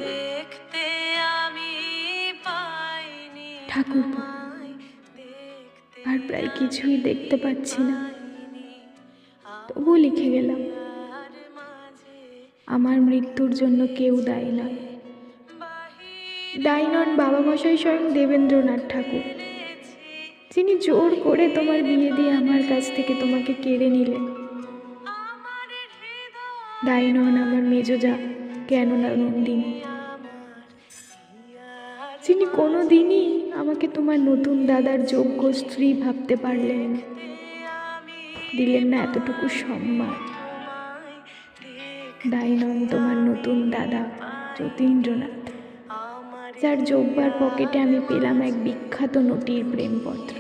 দেখতে আমি পাইনি ঠাকুরপো, তোমায়, দেখতে আর প্রায় কিছুই আমি দেখতে পাচ্ছি না, পাইনি তবু লিখে গেলাম। আমার মাঝে আমার মৃত্যুর জন্য কেউ দায়ী নয়। বাহির দায়ী নন বাবা মশাই স্বয়ং দেবেন্দ্রনাথ ঠাকুর, ফেলেছি যিনি জোর করে তোমার বিয়ে দিয়ে আমার কাছ থেকে তোমাকে কেড়ে নিলেন। আমার হৃদয় দায়ী নন আমার মেজজা জ্ঞাননা নন্দিনী, আমার হিয়ার যিনি কোনো মাঝে দিনই আমাকে তোমার নতুন দাদার যোগ্য স্ত্রী ভাবতে পারলেন না, আমি দিলেন না এতটুকু সম্মান। তোমায়, দায়ী নন তোমার নতুন দাদা যতীন্দ্রনাথ, আমার যার জব্বার পকেটে আমি পেলাম এক বিখ্যাত নটির প্রেমপত্র।